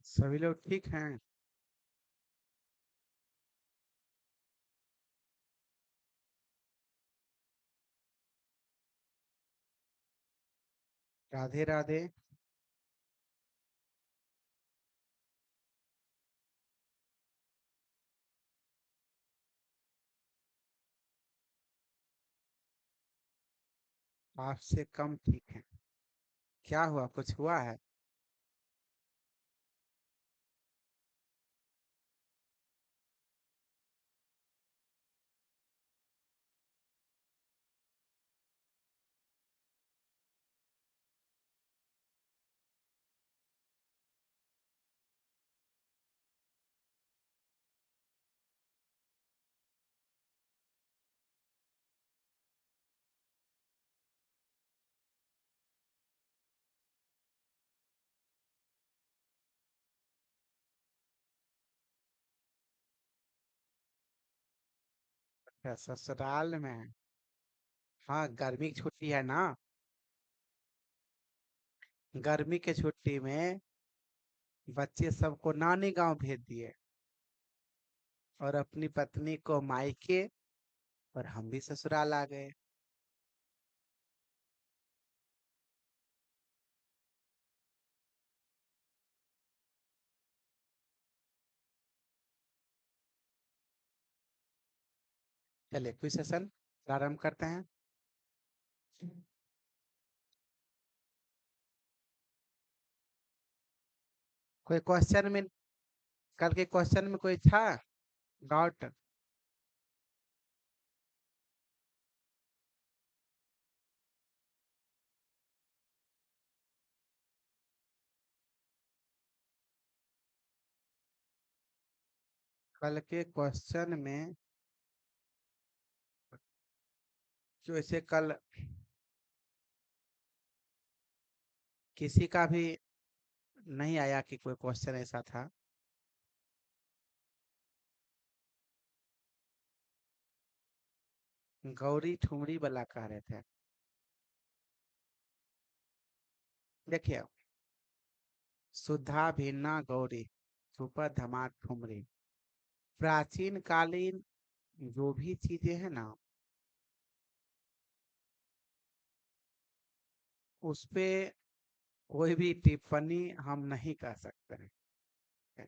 सभी लोग ठीक हैं। राधे राधे। आपसे कम ठीक है। क्या हुआ, कुछ हुआ है? अच्छा, ससुराल में है। हाँ, गर्मी की छुट्टी है ना। गर्मी की छुट्टी में बच्चे सबको नानी गांव भेज दिए और अपनी पत्नी को मायके, और हम भी ससुराल आ गए। चलिए, क्विज सेशन प्रारंभ करते हैं। कोई क्वेश्चन में, कल के क्वेश्चन में कोई था डाउट? कल के क्वेश्चन में जो ऐसे कल किसी का भी नहीं आया कि कोई क्वेश्चन ऐसा था। गौरी ठुमरी वाला कह रहे थे। देखिए, सुधा भिन्ना गौरी सुपर धमा ठुमरी, प्राचीन कालीन जो भी चीजें हैं ना, उस पे कोई भी टिप्पणी हम नहीं कर सकते हैं।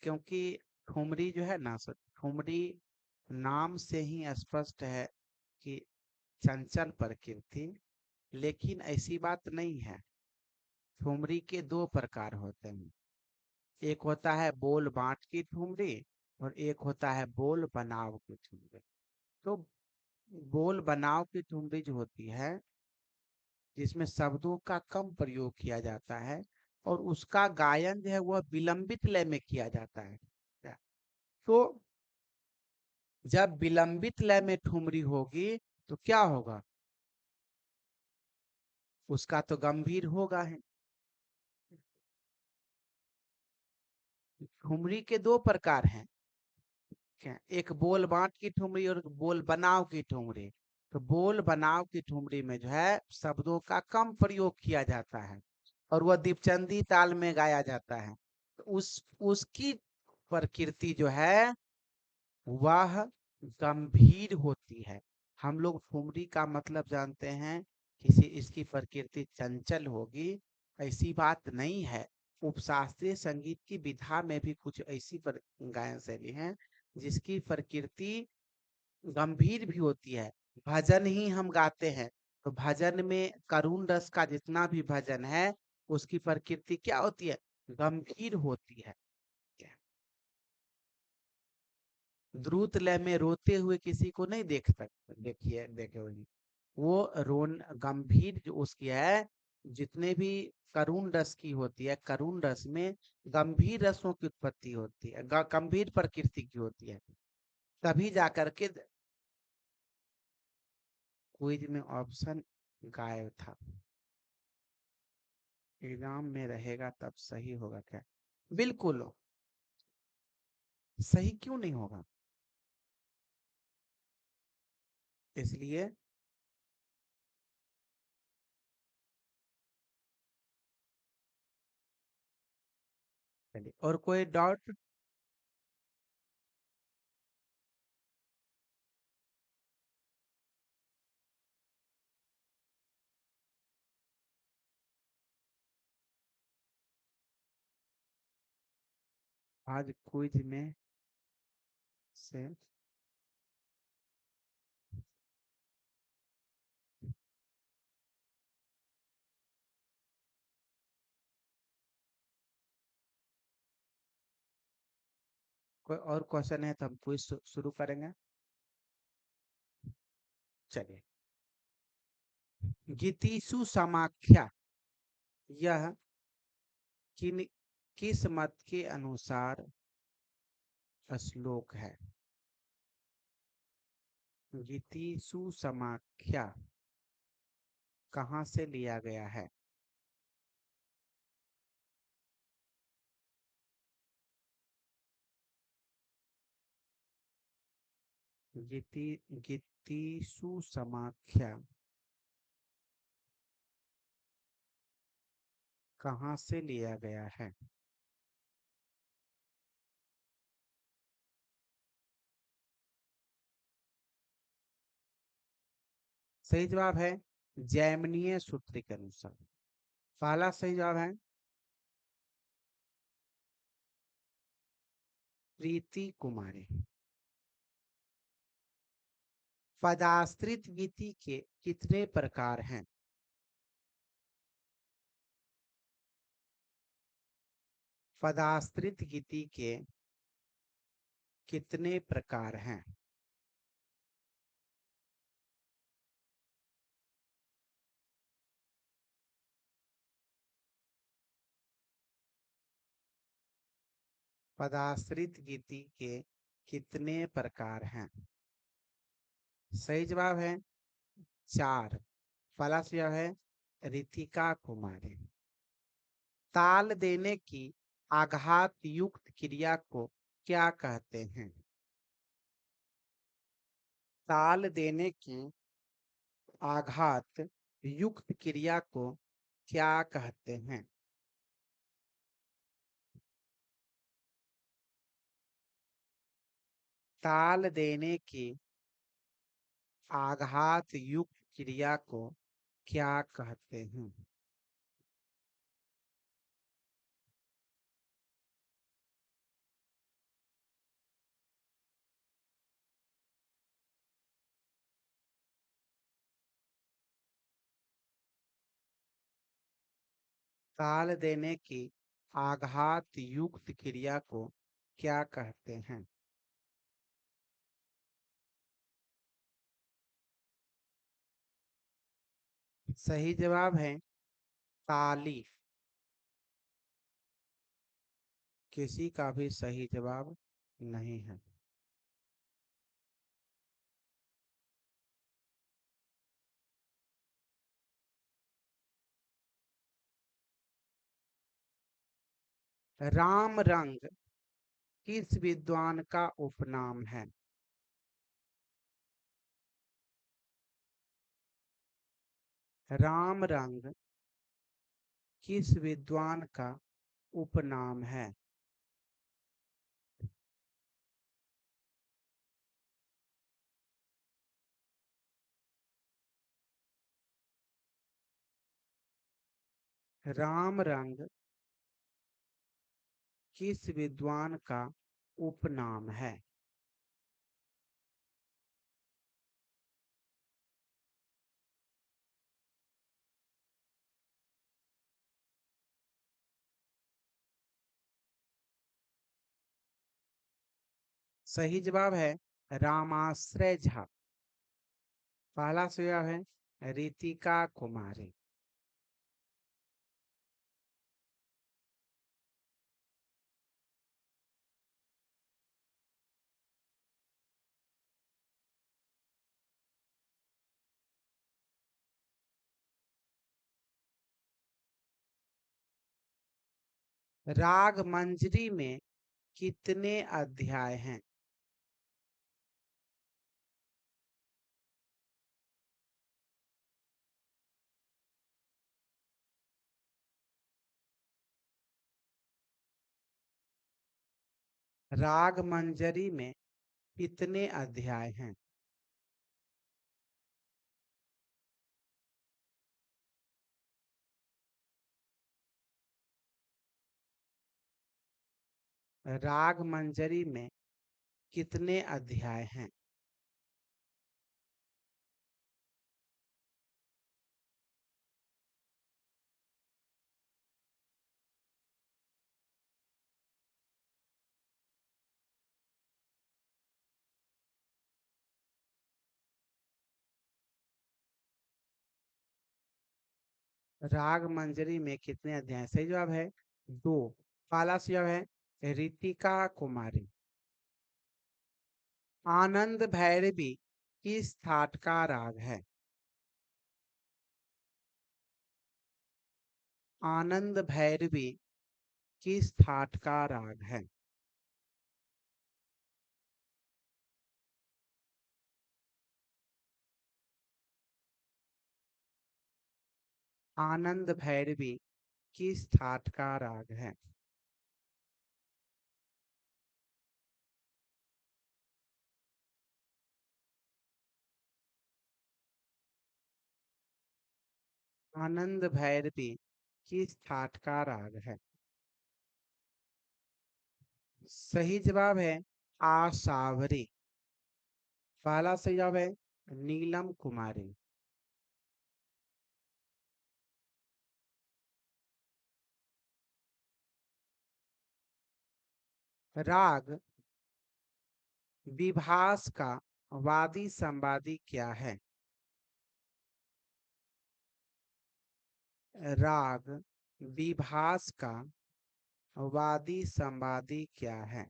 क्योंकि ठुमरी जो है ना, ठुमरी नाम से ही स्पष्ट है कि चंचल प्रकृति। लेकिन ऐसी बात नहीं है। ठुमरी के दो प्रकार होते हैं। एक होता है बोल बांट की ठुमरी, और एक होता है बोल बनाव की ठुमरी। तो बोल बनाव की ठुमरी जो होती है, जिसमें शब्दों का कम प्रयोग किया जाता है, और उसका गायन जो है वह विलंबित लय में किया जाता है। तो जब विलंबित लय में ठुमरी होगी तो क्या होगा? उसका तो गंभीर होगा है। ठुमरी के दो प्रकार हैं। क्या? एक बोल बांट की ठुमरी और एक बोल बनाव की ठुमरी। तो बोल बनाव की ठुमरी में जो है शब्दों का कम प्रयोग किया जाता है, और वह दीपचंदी ताल में गाया जाता है। तो उसकी प्रकृति जो है वह गंभीर होती है। हम लोग ठुमरी का मतलब जानते हैं, किसी इसकी प्रकृति चंचल होगी, ऐसी बात नहीं है। उपशास्त्रीय संगीत की विधा में भी कुछ ऐसी गायन शैली है जिसकी प्रकृति गंभीर भी होती है। भजन ही हम गाते हैं, तो भजन में करुण रस का जितना भी भजन है, उसकी प्रकृति क्या होती है? गंभीर होती है। द्रुत लय में रोते हुए किसी को नहीं देख सकते, देखिए देखे हुए वो रोन गंभीर जो उसकी है, जितने भी करुण रस की होती है, करुण रस में गंभीर रसों की उत्पत्ति होती है, गंभीर प्रकृति की होती है। तभी जाकर के क्विज में ऑप्शन गायब था। एग्जाम में रहेगा तब सही होगा क्या? बिल्कुल सही क्यों नहीं होगा? इसलिए चलिए, और कोई डाउट? आज क्विज में से कोई और क्वेश्चन है तो हम क्विज शुरू करेंगे। चलिए, गीतिसु समाख्या यह किन किस मत के अनुसार श्लोक है? गीतिसु समाख्या कहाँ से लिया गया है? गीति गीतिसु समाख्या कहाँ से लिया गया है? सही जवाब है जैमिनीय सूत्र के अनुसार। पहला सही जवाब है प्रीति कुमारी। पदाश्रित गीति के कितने प्रकार हैं? पदाश्रित गीति के कितने प्रकार हैं? पदाश्रित गीति के कितने प्रकार हैं? सही जवाब है 4। पहला सही जवाब है रितिका कुमारी। ताल देने की आघात युक्त क्रिया को क्या कहते हैं? ताल देने की आघात युक्त क्रिया को क्या कहते हैं? ताल देने की आघात युक्त क्रिया को क्या कहते हैं? ताल देने की आघात युक्त क्रिया को क्या कहते हैं? सही जवाब है ताली। किसी का भी सही जवाब नहीं है। राम रंग किस विद्वान का उपनाम है? राम रंग किस विद्वान का उपनाम है? राम रंग किस विद्वान का उपनाम है? सही जवाब है रामाश्रय झा। पहला सही जवाब है रितिका कुमारी। राग मंजरी में कितने अध्याय हैं? राग मंजरी में कितने अध्याय हैं? राग मंजरी में कितने अध्याय हैं? राग मंजरी में कितने अध्याय? सही जवाब है दो। पहला जवाब है रीतिका कुमारी। आनंद भैरवी किस थाट का राग है? आनंद भैरवी किस थाट का राग है? आनंद भैरवी किस थाट का राग है? आनंद भैरवी किस थाट का राग है? सही जवाब है आसावरी। पहला सही जवाब है नीलम कुमारी। राग विभास का वादी संवादी क्या है? राग विभास का वादी संवादी क्या है?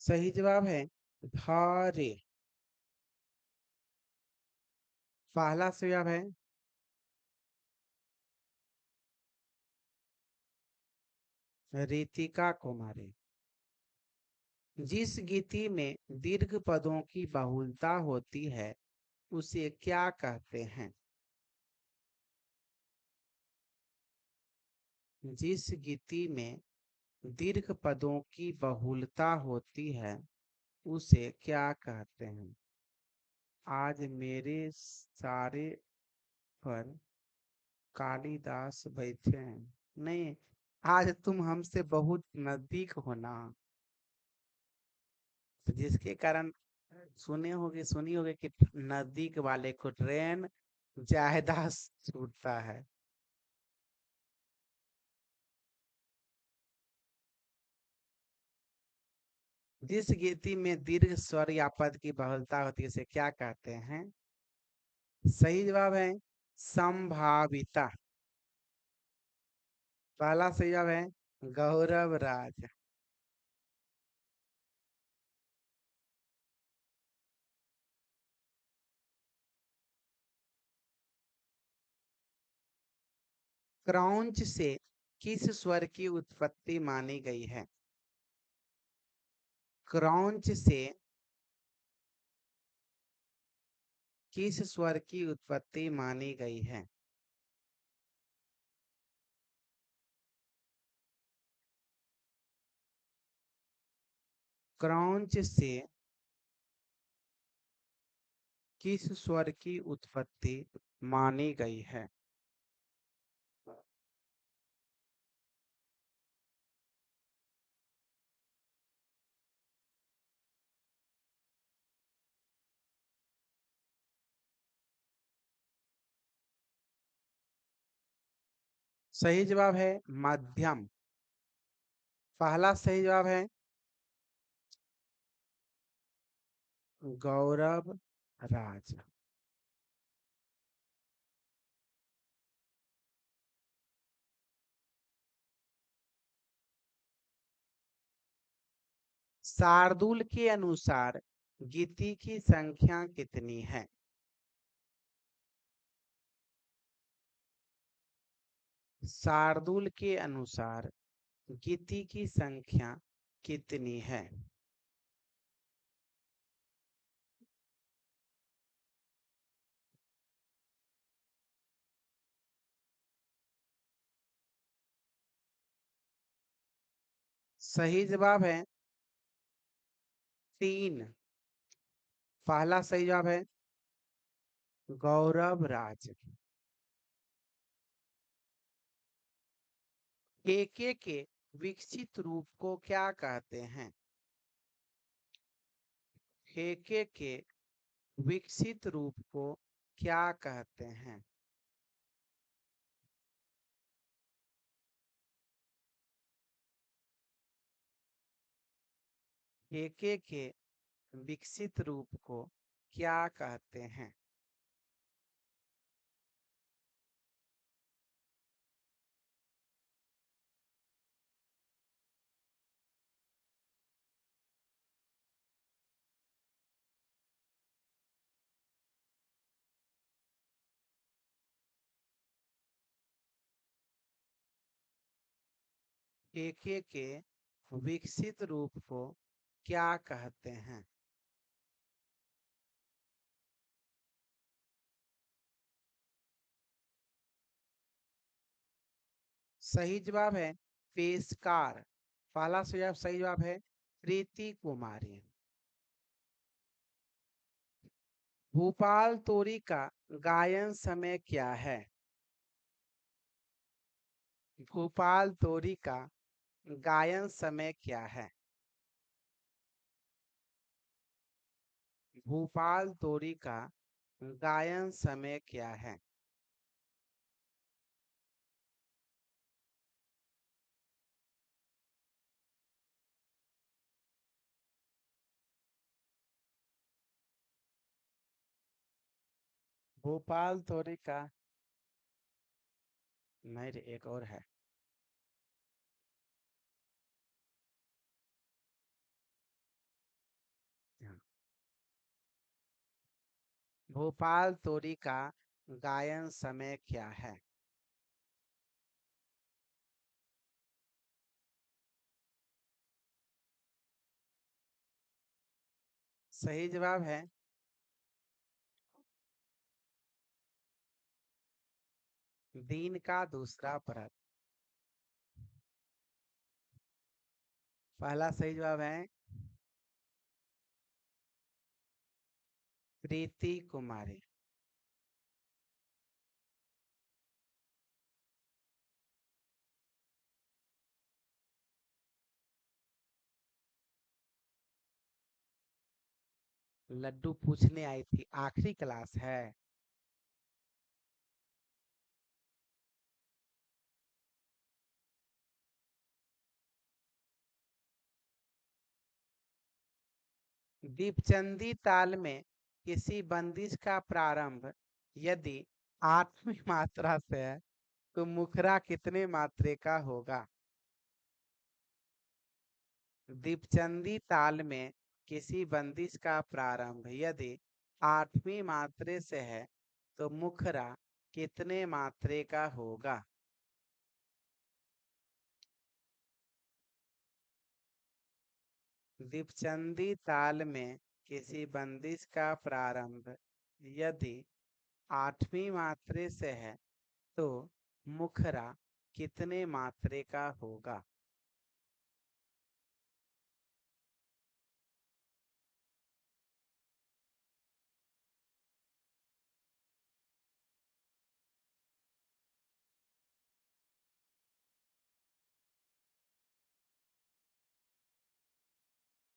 सही जवाब है धारे। पहला सही जवाब है रीतिका कुमारी। जिस गीति में दीर्घ पदों की बहुलता होती है उसे क्या कहते हैं? जिस गीति में दीर्घ पदों की बहुलता होती है उसे क्या कहते हैं? आज मेरे सारे पर कालिदास बैठे हैं। नहीं, आज तुम हमसे बहुत नजदीक हो ना, तो जिसके कारण सुनी होगे कि नजदीक वाले को ट्रेन ज्यादा छूटता है। जिस गीति में दीर्घ स्वर या पद की बहुलता होती है उसे क्या कहते हैं? सही जवाब है संभाविता। पहला सही जवाब है गौरव राज। क्रौंच से किस स्वर की उत्पत्ति मानी गई है? क्रौंच से किस स्वर की उत्पत्ति मानी गई है? क्रौंच से किस स्वर की उत्पत्ति मानी गई है? सही जवाब है मध्यम। पहला सही जवाब है गौरव राज। शार्दुल के अनुसार गीति की संख्या कितनी है? शार्दुल के अनुसार गीति की संख्या कितनी है? सही जवाब है 3। पहला सही जवाब है गौरव राज। केके के विकसित रूप को क्या कहते हैं? केके के विकसित रूप को क्या कहते हैं? केके के विकसित रूप को क्या कहते हैं? केके के विकसित रूप को क्या कहते हैं? सही जवाब है पेशकार। पहला सही जवाब है प्रीति कुमारी। भूपाल तोरी का गायन समय क्या है? भूपाल तोरी का गायन समय क्या है? भूपाल तोरी का गायन समय क्या है? भोपाल तोरी का नहीं रे, एक और है। हाँ। भोपाल तोरी का गायन समय क्या है? सही जवाब है दिन का दूसरा प्रहर। पहला सही जवाब है प्रीति कुमारी। लड्डू पूछने आई थी आखिरी क्लास है। दीपचंदी ताल में किसी बंदिश का प्रारंभ यदि आठवीं मात्रा से है तो मुखरा कितने मात्रे का होगा? दीपचंदी ताल में किसी बंदिश का प्रारंभ यदि आठवीं मात्रे से है तो मुखरा कितने मात्रे का होगा? दीपचंदी ताल में किसी बंदिश का प्रारंभ यदि आठवीं मात्रे से है तो मुखरा कितने मात्रे का होगा?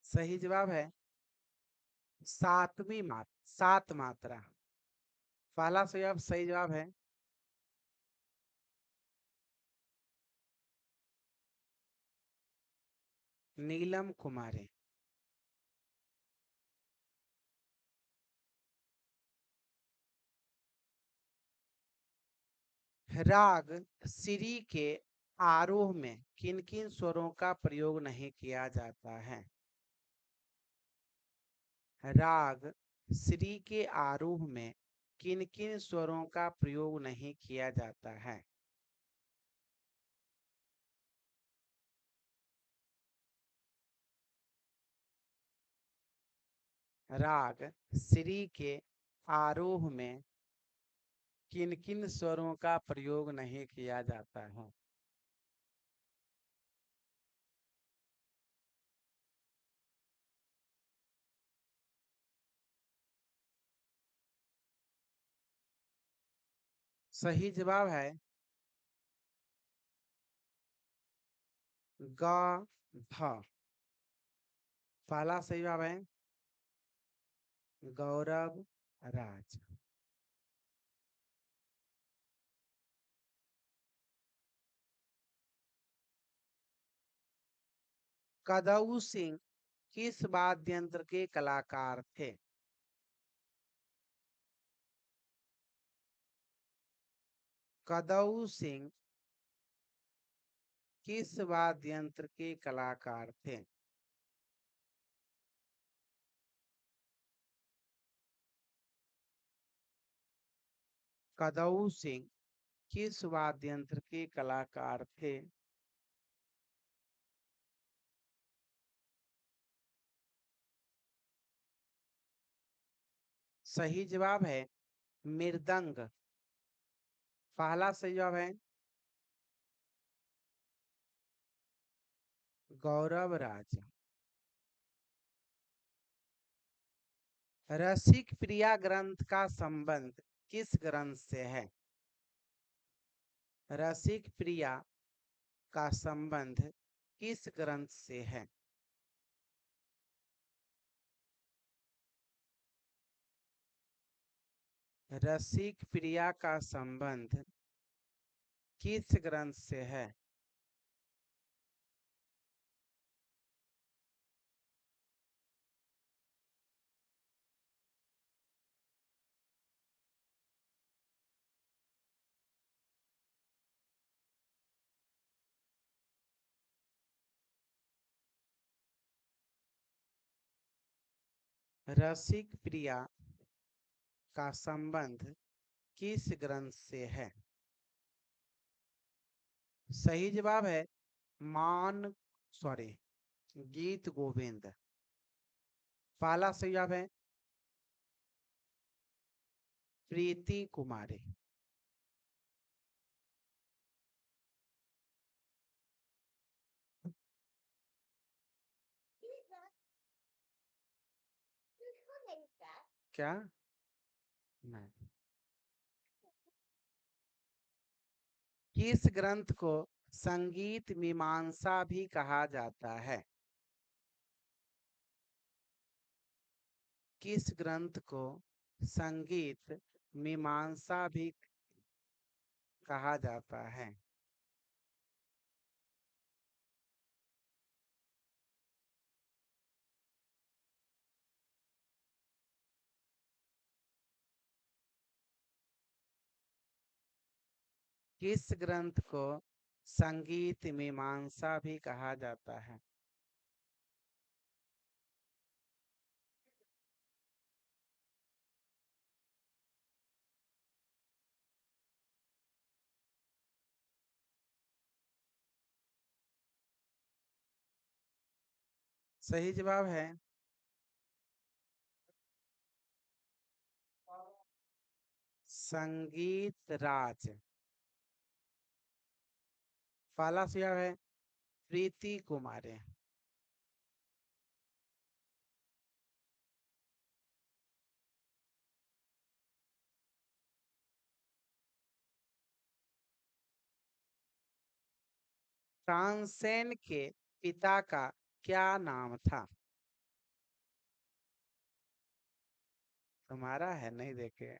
सही जवाब है सातवीं मात्रा, सात मात्रा। पहला सही जवाब है नीलम कुमारी। राग सिरी के आरोह में किन किन स्वरों का प्रयोग नहीं किया जाता है? राग श्री के आरोह में किन किन स्वरों का प्रयोग नहीं किया जाता है? राग श्री के आरोह में किन किन स्वरों का प्रयोग नहीं किया जाता है? सही जवाब है ग ध। पहला सही जवाब है गौरव राज। कदऊ सिंह किस वाद्य यंत्र के कलाकार थे? कदऊ सिंह किस वाद्य यंत्र के कलाकार थे? कदऊ सिंह किस वाद्य यंत्र के कलाकार थे? सही जवाब है मृदंग। पहला सही जवाब है गौरव राज। रसिक प्रिया ग्रंथ का संबंध किस ग्रंथ से है? रसिक प्रिया का संबंध किस ग्रंथ से है? रसिक प्रिया का संबंध किस ग्रंथ से है? रसिक प्रिया का संबंध किस ग्रंथ से है? सही जवाब है मान सॉरी गीत गोविंद। पहला सही जवाब है प्रीति कुमारी। क्या? नहीं। किस ग्रंथ को संगीत मीमांसा भी कहा जाता है? किस ग्रंथ को संगीत मीमांसा भी कहा जाता है? किस ग्रंथ को संगीत मीमांसा भी कहा जाता है? सही जवाब है संगीत राज। पहला जवाब है प्रीति कुमारी। तानसेन के पिता का क्या नाम था? तुम्हारा है नहीं देखे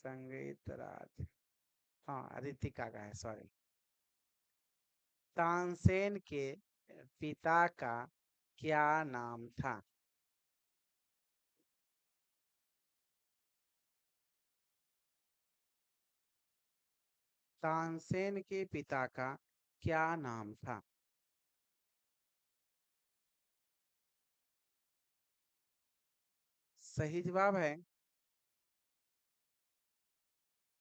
संगीत राज। हाँ रितिका का है सॉरी। तानसेन के पिता का क्या नाम था? तानसेन के पिता का क्या नाम था? सही जवाब है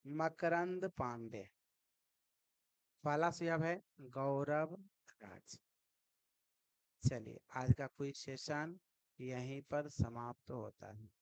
मकरंद पांडे। पहला जवाब है गौरव राज। चलिए आज का क्विज सेशन यहीं पर समाप्त होता है।